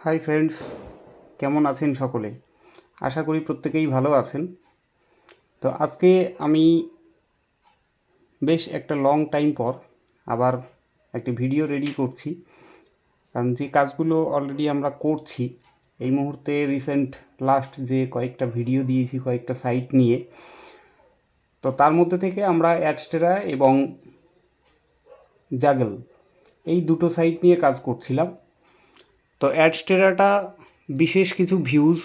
Hi friends, কেমন আছেন সকলে? আশা করি প্রত্যেকেই ভালো আছেন। তো আজকে আমি বেশ একটা লং টাইম পর আবার একটি ভিডিও রেডি করছি, কারণ যে কাজগুলো অলরেডি আমরা করছি এই মুহূর্তে রিসেন্ট লাস্ট যে কয়েকটা ভিডিও দিয়েছি কয়েকটা সাইট নিয়ে, তো তার মধ্যে থেকে আমরা অ্যাডস্টেরা এবং জাগল এই দুটো সাইট নিয়ে কাজ করছিলাম। তো অ্যাডস্টেরাটা বিশেষ কিছু ভিউজ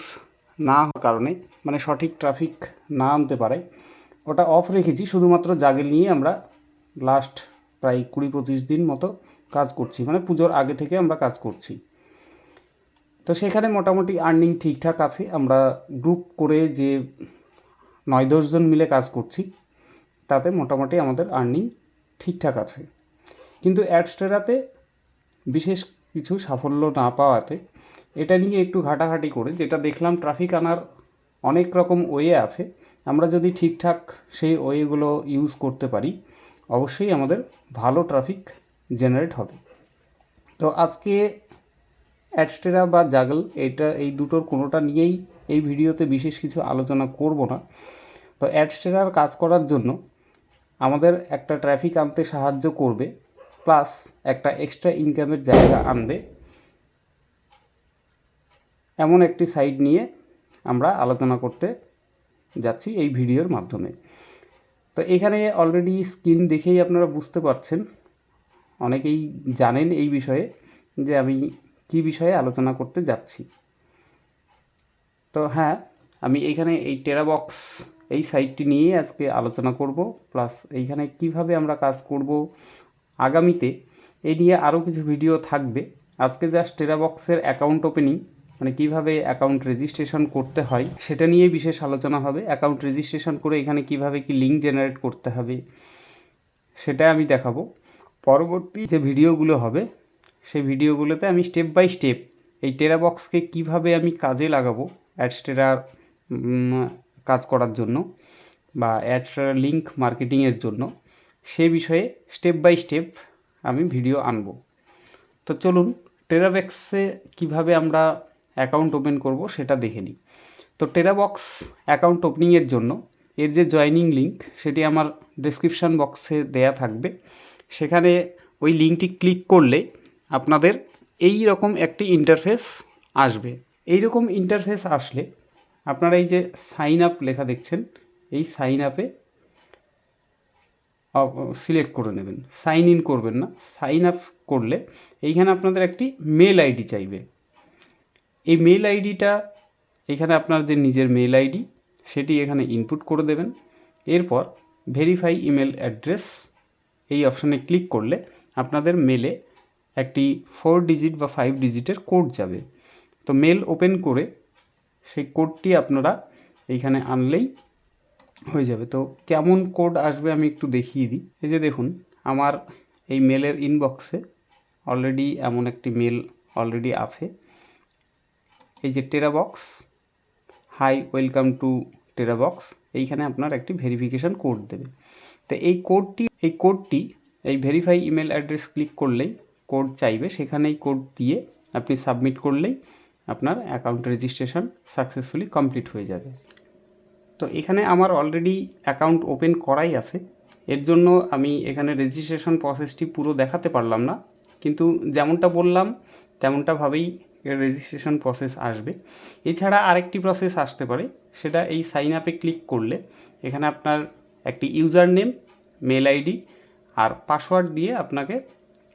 না হওয়ার কারণে, মানে সঠিক ট্রাফিক না আনতে পারে, ওটা অফ রেখেছি। শুধুমাত্র জাগেল নিয়ে আমরা লাস্ট প্রায় 20-25 দিন মতো কাজ করছি, মানে পুজোর আগে থেকে আমরা কাজ করছি। তো সেখানে মোটামুটি আর্নিং ঠিকঠাক আছে। আমরা গ্রুপ করে যে 9-10 জন মিলে কাজ করছি, তাতে মোটামুটি আমাদের আর্নিং ঠিকঠাক আছে। কিন্তু অ্যাডস্টেরাতে বিশেষ কিছু সাফল্য না পাওয়াতে এটা নিয়ে একটু ঘাটাঘাটি করে যেটা দেখলাম, ট্রাফিক আনার অনেক রকম ওয়ে আছে। আমরা যদি ঠিকঠাক সেই ওয়েগুলো ইউজ করতে পারি, অবশ্যই আমাদের ভালো ট্রাফিক জেনারেট হবে। তো আজকে অ্যাডস্টেরা বা জাগল এই দুটোর কোনোটা নিয়েই এই ভিডিওতে বিশেষ কিছু আলোচনা করব না। তো অ্যাডস্টেরার কাজ করার জন্য আমাদের একটা ট্রাফিক আনতে সাহায্য করবে, প্লাস একটা এক্সট্রা ইনকামের জায়গা আনবে, এমন একটি সাইট নিয়ে আমরা আলোচনা করতে যাচ্ছি এই ভিডিওর মাধ্যমে। তো এখানে অলরেডি স্ক্রিন দেখেই আপনারা বুঝতে পারছেন, অনেকেই জানেন এই বিষয়ে যে আমি কি বিষয়ে আলোচনা করতে যাচ্ছি। তো হ্যাঁ, আমি এইখানে এই টেরাবক্স এই সাইটটি নিয়ে আজকে আলোচনা করব, প্লাস এইখানে কিভাবে আমরা কাজ করব আগামীতে এই নিয়ে আরও কিছু ভিডিও থাকবে। আজকে জাস্ট টেরাবক্সের অ্যাকাউন্ট ওপেনিং, মানে কিভাবে অ্যাকাউন্ট রেজিস্ট্রেশন করতে হয় সেটা নিয়ে বিশেষ আলোচনা হবে। অ্যাকাউন্ট রেজিস্ট্রেশন করে এখানে কিভাবে কি লিঙ্ক জেনারেট করতে হবে সেটা আমি দেখাবো। পরবর্তী যে ভিডিওগুলো হবে সেই ভিডিওগুলোতে আমি স্টেপ বাই স্টেপ এই টেরাবক্সকে কিভাবে আমি কাজে লাগাবো অ্যাডস্টেরার কাজ করার জন্য বা অ্যাডস্টেরার লিঙ্ক মার্কেটিংয়ের জন্য, সে বিষয়ে স্টেপ বাই স্টেপ আমি ভিডিও আনব। তো চলুন টেরাবক্সে কিভাবে আমরা অ্যাকাউন্ট ওপেন করব সেটা দেখে নিই। তো টেরাবক্স অ্যাকাউন্ট ওপেনিংয়ের জন্য এর যে জয়নিং লিঙ্ক সেটি আমার ডেসক্রিপশান বক্সে দেয়া থাকবে। সেখানে ওই লিঙ্কটি ক্লিক করলে আপনাদের এই রকম একটি ইন্টারফেস আসবে। এই রকম ইন্টারফেস আসলে আপনারা এই যে সাইন আপ লেখা দেখছেন, এই সাইন আপে সিলেক্ট করে নেবেন। সাইন ইন করবেন না, সাইন আপ করলে এইখানে আপনাদের একটি মেল আইডি চাইবে। এই মেল আইডিটা এখানে আপনার যে নিজের মেল আইডি সেটি এখানে ইনপুট করে দেবেন। এরপর ভেরিফাই ইমেল অ্যাড্রেস এই অপশানে ক্লিক করলে আপনাদের মেলে একটি 4 ডিজিট বা 5 ডিজিটের কোড যাবে। তো মেল ওপেন করে সেই কোডটি আপনারা এইখানে আনলেই হয়ে যাবে। তো কেমন কোড আসবে আমি একটু দেখিয়ে দিই। এই যে দেখুন, আমার এই মেলের ইনবক্সে অলরেডি এমন একটি মেল অলরেডি আছে। এই যে TeraBox, hi welcome to TeraBox, এইখানে আপনার একটি ভেরিফিকেশান কোড দেবে। তো এই কোডটি এই ভেরিফাই ইমেল অ্যাড্রেস ক্লিক করলেই কোড চাইবে, সেখানেই কোড দিয়ে আপনি সাবমিট করলেই আপনার অ্যাকাউন্ট রেজিস্ট্রেশন সাকসেসফুলি কমপ্লিট হয়ে যাবে। তো এখানে আমার অলরেডি অ্যাকাউন্ট ওপেন করাই আছে, এর জন্য আমি এখানে রেজিস্ট্রেশন প্রসেসটি পুরো দেখাতে পারলাম না, কিন্তু যেমনটা বললাম তেমনটাভাবেই এর রেজিস্ট্রেশন প্রসেস আসবে। এছাড়া আরেকটি প্রসেস আসতে পারে, সেটা এই সাইন আপে ক্লিক করলে এখানে আপনার একটি ইউজার নেম, মেল আইডি আর পাসওয়ার্ড দিয়ে আপনাকে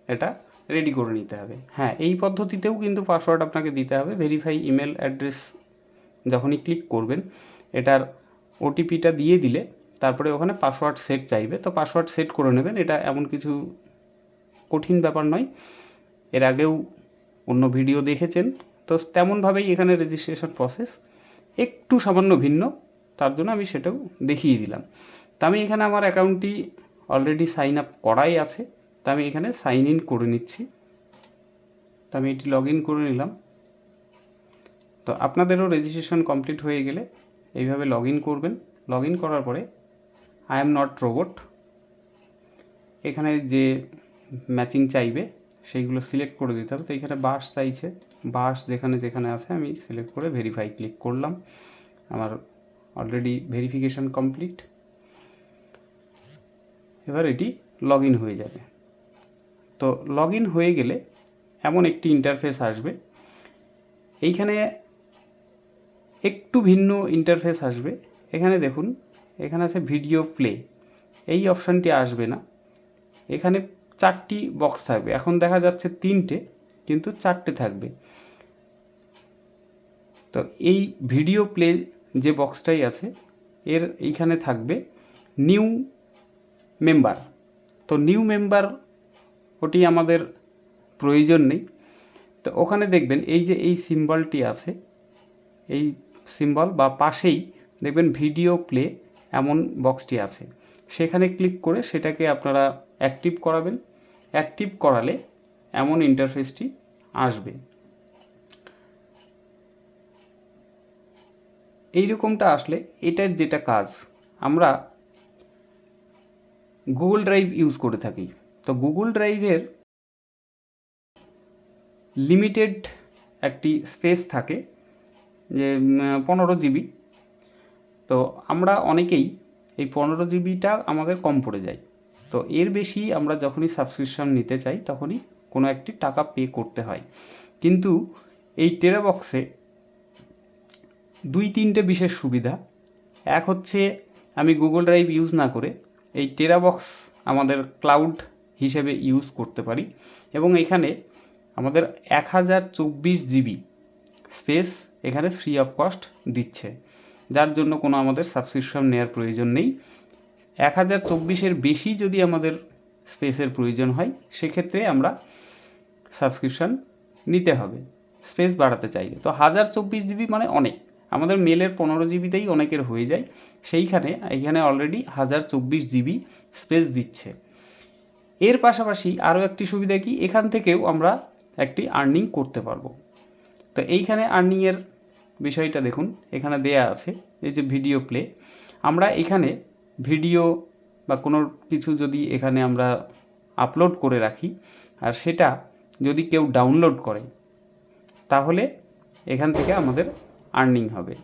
এটা রেডি করে নিতে হবে। হ্যাঁ, এই পদ্ধতিতেও কিন্তু পাসওয়ার্ড আপনাকে দিতে হবে। ভেরিফাই ইমেল অ্যাড্রেস যখনই ক্লিক করবেন, এটার ওটিপিটা দিয়ে দিলে তারপরে ওখানে পাসওয়ার্ড সেট চাইবে। তো পাসওয়ার্ড সেট করে নেবেন, এটা এমন কিছু কঠিন ব্যাপার নয়। এর আগেও অন্য ভিডিও দেখেছেন, তো তেমনভাবেই এখানে রেজিস্ট্রেশন প্রসেস একটু সামান্য ভিন্ন, তার জন্য আমি সেটাও দেখিয়ে দিলাম। তো আমি এখানে আমার অ্যাকাউন্টটি অলরেডি সাইন আপ করাই আছে, তা আমি এখানে সাইন ইন করে নিচ্ছি। তো আমি এটি লগ ইন করে নিলাম। তো আপনাদেরও রেজিস্ট্রেশন কমপ্লিট হয়ে গেলে এইভাবে লগ ইন করবেন। লগ ইন করার পরে আই এম নট রোবট এখানে যে ম্যাচিং চাইবে সেইগুলো সিলেক্ট করে দিতে হবে। তো এখানে বাস চাইছে, বাস যেখানে যেখানে আছে আমি সিলেক্ট করে ভেরিফাই ক্লিক করলাম। আমার অলরেডি ভেরিফিকেশান কমপ্লিট। এবার এটি লগ ইন হয়ে যাবে। তো লগ ইন হয়ে গেলে এমন একটি ইন্টারফেস আসবে। এইখানে একটু ভিন্ন ইন্টারফেস আসবে। এখানে দেখুন, এখানে আছে ভিডিও প্লে, এই অপশানটি আসবে না। এখানে 4টি বক্স থাকবে, এখন দেখা যাচ্ছে 3টে, কিন্তু 4টে থাকবে। তো এই ভিডিও প্লে যে বক্সটাই আছে এর এইখানে থাকবে নিউ মেম্বার। তো নিউ মেম্বার ওটি আমাদের প্রয়োজন নেই। তো ওখানে দেখবেন এই যে এই সিম্বলটি আছে, এই সিম্বল বা পাশেই দেখবেন ভিডিও প্লে এমন বক্সটি আছে, সেখানে ক্লিক করে সেটাকে আপনারা অ্যাক্টিভ করাবেন। অ্যাক্টিভ করালে এমন ইন্টারফেসটি আসবে। এইরকমটা আসলে এটার যেটা কাজ, আমরা গুগল ড্রাইভ ইউজ করে থাকি। তো গুগল ড্রাইভের লিমিটেড একটি স্পেস থাকে যে 15 জিবি। তো আমরা অনেকেই এই 15 জিবিটা আমাদের কম পড়ে যায়। তো এর বেশি আমরা যখনই সাবস্ক্রিপশন নিতে চাই তখনই কোনো একটি টাকা পে করতে হয়। কিন্তু এই টেরাবক্সে 2-3টে বিশেষ সুবিধা। এক হচ্ছে আমি গুগল ড্রাইভ ইউজ না করে এই টেরাবক্স আমাদের ক্লাউড হিসেবে ইউজ করতে পারি, এবং এখানে আমাদের 1024 জিবি স্পেস এখানে ফ্রি অফ কস্ট দিচ্ছে, যার জন্য কোনো আমাদের সাবস্ক্রিপশন নেওয়ার প্রয়োজন নেই। 1024-এর বেশি যদি আমাদের স্পেসের প্রয়োজন হয় সেক্ষেত্রে আমরা সাবস্ক্রিপশান নিতে হবে স্পেস বাড়াতে চাইলে। তো 1024 জিবি মানে অনেক, আমাদের মেলের 15 জিবিতেই অনেকের হয়ে যায়, সেইখানে এখানে অলরেডি 1024 জিবি স্পেস দিচ্ছে। এর পাশাপাশি আরও একটি সুবিধা কি, এখান থেকেও আমরা একটি আর্নিং করতে পারবো। তো এইখানে আর্নিংয়ের বিষয়টা দেখুন, এখানে দেয়া আছে এই যে ভিডিও প্লে। আমরা এখানে ভিডিও বা কোনো কিছু যদি এখানে আমরা আপলোড করে রাখি আর সেটা যদি কেউ ডাউনলোড করে তাহলে এখান থেকে আমাদের আর্নিং হবে।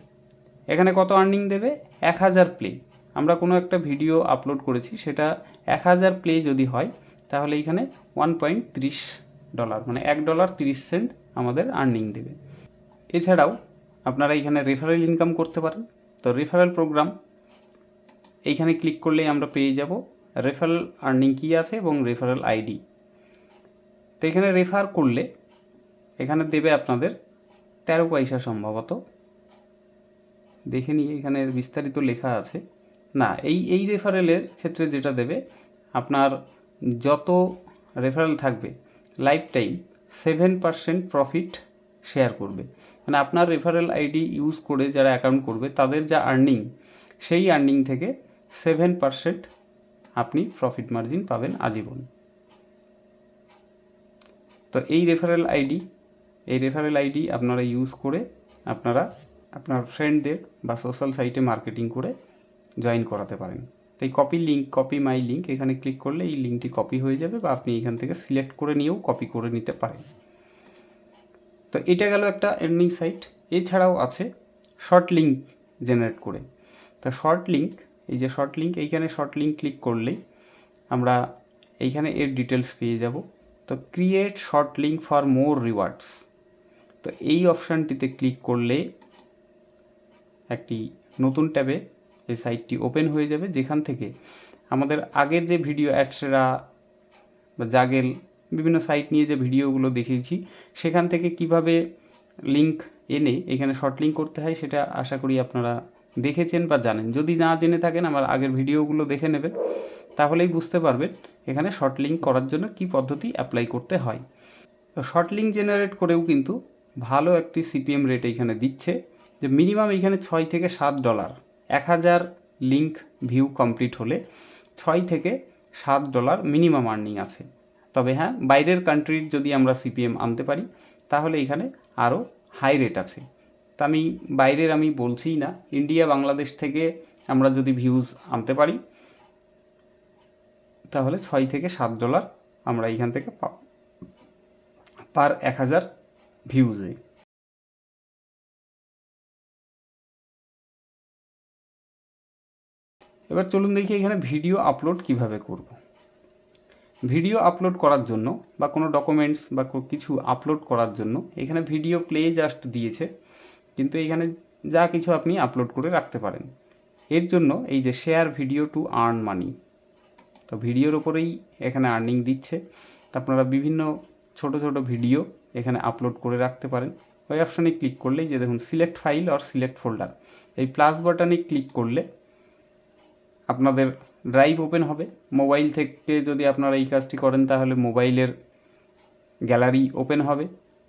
এখানে কত আর্নিং দেবে? 1000 প্লে। আমরা কোনো একটা ভিডিও আপলোড করেছি, সেটা 1000 প্লে যদি হয় তাহলে এখানে $1.30 মানে $1.30 আমাদের আর্নিং দেবে। এছাড়াও আপনারা এখানে রেফারেল ইনকাম করতে পারেন। তো রেফারেল প্রোগ্রাম এইখানে ক্লিক করলেই আমরা পেয়ে যাব রেফারেল আর্নিং কী আছে এবং রেফারেল আইডি। তো এখানে রেফার করলে এখানে দেবে আপনাদের 13 পয়সা সম্ভবত, দেখে নিয়ে এখানে বিস্তারিত লেখা আছে। না, এই রেফারেলের ক্ষেত্রে যেটা দেবে, আপনার যত রেফারেল থাকবে লাইফ টাইম 7% প্রফিট শেয়ার করবে। মানে আপনার রেফারেল আইডি ইউজ করে যারা অ্যাকাউন্ট করবে তাদের যা আর্নিং, সেই আর্নিং থেকে 7% আপনি প্রফিট মার্জিন পাবেন আজীবন। তো এই রেফারেল আইডি আপনারা ইউজ করে আপনারা আপনার ফ্রেন্ডদের বা সোশ্যাল সাইটে মার্কেটিং করে জয়েন করাতে পারেন। তাই কপি মাই লিঙ্ক এখানে ক্লিক করলে এই লিঙ্কটি কপি হয়ে যাবে, বা আপনি এখান থেকে সিলেক্ট করে নিয়েও কপি করে নিতে পারেন। তো এটা গেল একটা আর্নিং সাইট। এছাড়াও আছে শর্ট লিঙ্ক জেনারেট করে। তো শর্ট লিঙ্ক, এই যে শর্ট লিঙ্ক, এইখানে শর্ট লিঙ্ক ক্লিক করলেই আমরা এইখানে এর ডিটেলস পেয়ে যাব। তো create short link for more rewards, তো এই অপশানটিতে ক্লিক করলে একটি নতুন ট্যাবে এই সাইটটি ওপেন হয়ে যাবে, যেখান থেকে আমাদের আগের যে ভিডিও অ্যাডসেরা বা জাগেল বিভিন্ন সাইট নিয়ে যে ভিডিওগুলো দেখিয়েছি সেখান থেকে কিভাবে লিঙ্ক এনে এখানে শর্ট লিঙ্ক করতে হয় সেটা আশা করি আপনারা দেখেছেন বা জানেন। যদি না জেনে থাকেন আমার আগের ভিডিওগুলো দেখে নেবেন, তাহলেই বুঝতে পারবেন এখানে শর্ট লিঙ্ক করার জন্য কি পদ্ধতি অ্যাপ্লাই করতে হয়। তো শর্ট লিঙ্ক জেনারেট করেও কিন্তু ভালো একটি সিপিএম রেট এইখানে দিচ্ছে, যে মিনিমাম এইখানে $6 থেকে $7, 1000 লিঙ্ক ভিউ কমপ্লিট হলে $6 থেকে $7 মিনিমাম আর্নিং আছে। তবে হ্যাঁ, বাইরের কান্ট্রির যদি আমরা সিপিএম আনতে পারি তাহলে এখানে আরও হাই রেট আছে। তা আমি বাইরের আমি বলছিই না, ইন্ডিয়া বাংলাদেশ থেকে আমরা যদি ভিউজ আনতে পারি তাহলে $6 থেকে $7 আমরা এইখান থেকে পাব। পার 1000 ভিউজে। এবার চলুন দেখি এখানে ভিডিও আপলোড কিভাবে করব। ভিডিও আপলোড করার জন্য বা কোনো ডকুমেন্টস বা কিছু আপলোড করার জন্য এখানে ভিডিও প্লে জাস্ট দিয়েছে, কিন্তু এখানে যা কিছু আপনি আপলোড করে রাখতে পারেন। এর জন্য এই যে share video to earn money, তো ভিডিওর ওপরেই এখানে আর্নিং দিচ্ছে। তো আপনারা বিভিন্ন ছোট ছোট ভিডিও এখানে আপলোড করে রাখতে পারেন। ওই অপশানে ক্লিক করলেই যে দেখুন select file or select folder, এই প্লাস বাটনে ক্লিক করলে আপনাদের ড্রাইভ ওপেন হবে। মোবাইল থেকে যদি আপনারা এই কাজটি করেন তাহলে মোবাইলের গ্যালারি ওপেন হবে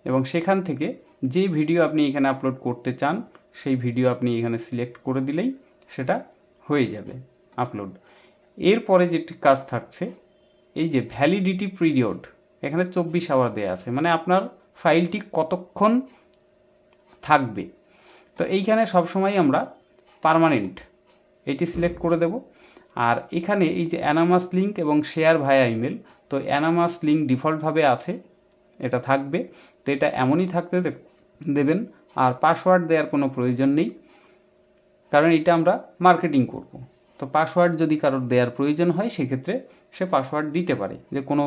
এবং সেখান থেকে যে ভিডিও আপনি এখানে আপলোড করতে চান সেই ভিডিও আপনি এখানে সিলেক্ট করে দিলেই সেটা হয়ে যাবে আপলোড। এরপরে যেটি কাজ থাকছে এই যে ভ্যালিডিটি পিরিয়ড, এখানে 24 আওয়ার দেওয়া আছে, মানে আপনার ফাইলটি কতক্ষণ থাকবে। তো এইখানে সবসময় আমরা পার্মানেন্ট এটি সিলেক্ট করে দেব। আর এখানে এই যে অ্যানামাস লিঙ্ক এবং শেয়ার ভায়া ইমেল, তো অ্যানামাস লিঙ্ক ডিফল্টভাবে আছে, এটা থাকবে, তো এটা এমনই থাকতে দেবেন। আর পাসওয়ার্ড দেওয়ার কোনো প্রয়োজন নেই, কারণ এটা আমরা মার্কেটিং করব। তো পাসওয়ার্ড যদি কারোর দেওয়ার প্রয়োজন হয় সেক্ষেত্রে সে পাসওয়ার্ড দিতে পারে, যে কোনো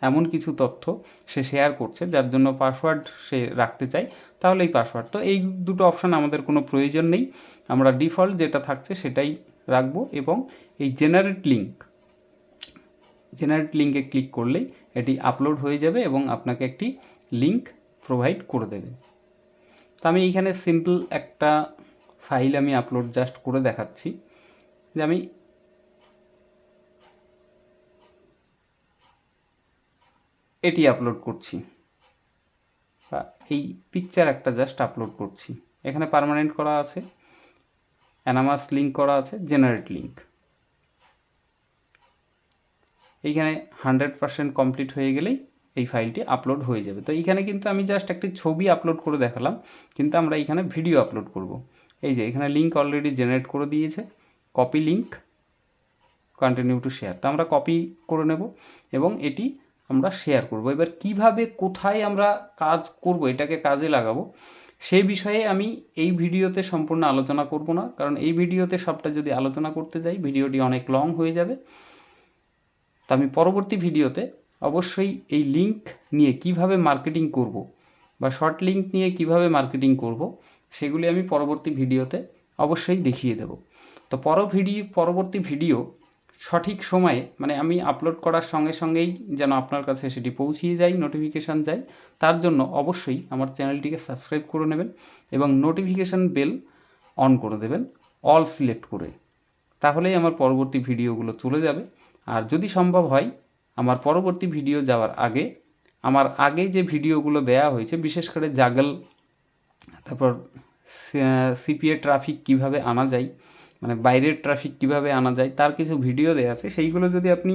এমন কিছু তথ্য সে শেয়ার করছে যার জন্য পাসওয়ার্ড সে রাখতে চায়, তাহলে এই পাসওয়ার্ড। তো এই দুটো অপশান আমাদের কোনো প্রয়োজন নেই, আমরা ডিফল্ট যেটা থাকছে সেটাই রাখবো। এবং এই জেনারেট লিঙ্কে ক্লিক করলেই এটি আপলোড হয়ে যাবে এবং আপনাকে একটি লিঙ্ক প্রোভাইড করে দেবে। তো আমি এইখানে সিম্পল একটা ফাইল আমি আপলোড জাস্ট করে দেখাচ্ছি, যে আমি এটি আপলোড করছি বা এই পিকচার একটা জাস্ট আপলোড করছি। এখানে পার্মানেন্ট করা আছে, অ্যানামাস লিঙ্ক করা আছে, জেনারেট লিঙ্ক। এইখানে 100% কমপ্লিট হয়ে গেলেই এই ফাইলটি আপলোড হয়ে যাবে। তো এইখানে কিন্তু আমি জাস্ট একটি ছবি আপলোড করে দেখালাম, কিন্তু আমরা এইখানে ভিডিও আপলোড করব। এই যে এখানে লিঙ্ক অলরেডি জেনারেট করে দিয়েছে, copy link, continue to share. তো আমরা কপি করে নেব এবং এটি আমরা শেয়ার করব। এবার কিভাবে কোথায় আমরা কাজ করব, এটাকে কাজে লাগাবো, সেই বিষয়ে আমি এই ভিডিওতে সম্পূর্ণ আলোচনা করব না, কারণ এই ভিডিওতে সবটা যদি আলোচনা করতে যাই ভিডিওটি অনেক লং হয়ে যাবে। তো আমি পরবর্তী ভিডিওতে অবশ্যই এই লিঙ্ক নিয়ে কিভাবে মার্কেটিং করব বা শর্ট লিঙ্ক নিয়ে কিভাবে মার্কেটিং করব সেগুলি আমি পরবর্তী ভিডিওতে অবশ্যই দেখিয়ে দেব। তো পরবর্তী ভিডিও সঠিক সময়ে, মানে আমি আপলোড করার সঙ্গে সঙ্গেই যেন আপনার কাছে সেটি পৌঁছিয়ে যায়, নোটিফিকেশান যায়, তার জন্য অবশ্যই আমার চ্যানেলটিকে সাবস্ক্রাইব করে নেবেন এবং নোটিফিকেশান বেল অন করে দেবেন অল সিলেক্ট করে, তাহলেই আমার পরবর্তী ভিডিওগুলো চলে যাবে। আর যদি সম্ভব হয় আমার পরবর্তী ভিডিও যাওয়ার আগে আমার আগে যে ভিডিওগুলো দেয়া হয়েছে, বিশেষ করে জাগল, তারপর সিপিএ ট্রাফিক কিভাবে আনা যায়, মানে বাইরের ট্রাফিক কিভাবে আনা যায়, তার কিছু ভিডিও দেওয়া আছে, সেইগুলো যদি আপনি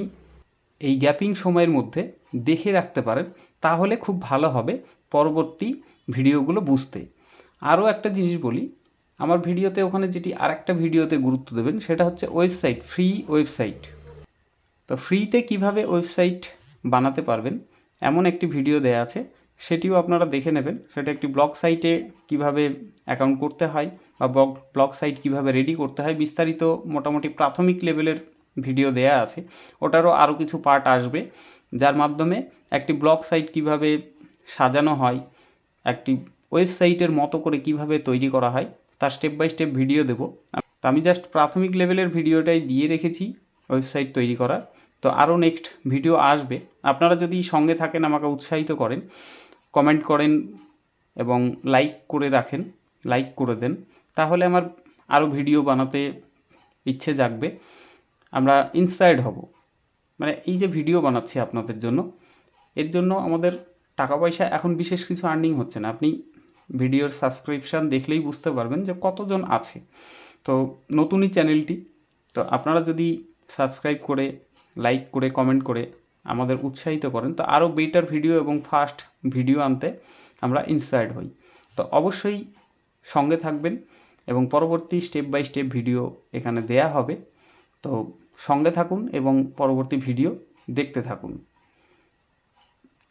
এই গ্যাপিং সময়ের মধ্যে দেখে রাখতে পারেন তাহলে খুব ভালো হবে পরবর্তী ভিডিওগুলো বুঝতে। আরও একটা জিনিস বলি, আমার ভিডিওতে ওখানে যেটি আরেকটা ভিডিওতে গুরুত্ব দেবেন সেটা হচ্ছে ওয়েবসাইট, ফ্রি ওয়েবসাইট। তো ফ্রিতে কিভাবে ওয়েবসাইট বানাতে পারবেন এমন একটি ভিডিও দেয়া আছে, সেটিও আপনারা দেখে নেবেন। সেটা একটি ব্লগ সাইটে কিভাবে অ্যাকাউন্ট করতে হয় বা ব্লগ সাইট কিভাবে রেডি করতে হয়, বিস্তারিত মোটামুটি প্রাথমিক লেভেলের ভিডিও দেয়া আছে। ওটারও আরও কিছু পার্ট আসবে, যার মাধ্যমে একটি ব্লগ সাইট কিভাবে সাজানো হয়, একটি ওয়েবসাইটের মতো করে কিভাবে তৈরি করা হয়, তার স্টেপ বাই স্টেপ ভিডিও দেবো। তো আমি জাস্ট প্রাথমিক লেভেলের ভিডিওটাই দিয়ে রেখেছি ওয়েবসাইট তৈরি করার। তো আরও নেক্সট ভিডিও আসবে, আপনারা যদি সঙ্গে থাকেন, আমাকে উৎসাহিত করেন, কমেন্ট করেন এবং লাইক করে রাখেন, লাইক করে দেন, তাহলে আমার আরও ভিডিও বানাতে ইচ্ছে জাগবে, আমরা ইন্সপায়ার্ড হব। মানে এই যে ভিডিও বানাচ্ছি আপনাদের জন্য, এর জন্য আমাদের টাকা পয়সা এখন বিশেষ কিছু আর্নিং হচ্ছে না, আপনি ভিডিওর সাবস্ক্রিপশান দেখলেই বুঝতে পারবেন যে কতজন আছে। তো নতুনই চ্যানেলটি, তো আপনারা যদি সাবস্ক্রাইব করে, লাইক করে, কমেন্ট করে আমাদের উৎসাহিত করেন, তো আরও বেটার ভিডিও এবং ফাস্ট ভিডিও আনতে আমরা ইন্সপায়ার্ড হই। তো অবশ্যই সঙ্গে থাকবেন এবং পরবর্তী স্টেপ বাই স্টেপ ভিডিও এখানে দেয়া হবে। তো সঙ্গে থাকুন এবং পরবর্তী ভিডিও দেখতে থাকুন।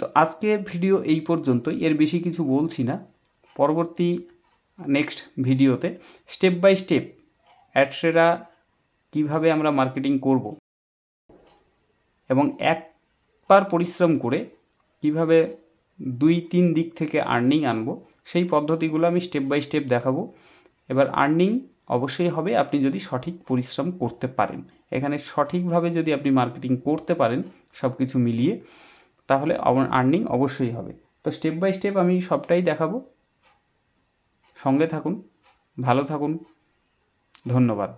তো আজকের ভিডিও এই পর্যন্তই, এর বেশি কিছু বলছি না। পরবর্তী নেক্সট ভিডিওতে স্টেপ বাই স্টেপ অ্যাডসেরা কীভাবে আমরা মার্কেটিং করব এবং একবার পরিশ্রম করে কিভাবে 2-3 দিক থেকে আর্নিং আনবো সেই পদ্ধতিগুলো আমি স্টেপ বাই স্টেপ দেখাবো। এবার আর্নিং অবশ্যই হবে আপনি যদি সঠিক পরিশ্রম করতে পারেন। এখানে সঠিকভাবে যদি আপনি মার্কেটিং করতে পারেন সব কিছু মিলিয়ে, তাহলে আর্নিং অবশ্যই হবে। তো স্টেপ বাই স্টেপ আমি সবটাই দেখাবো। সঙ্গে থাকুন, ভালো থাকুন, ধন্যবাদ।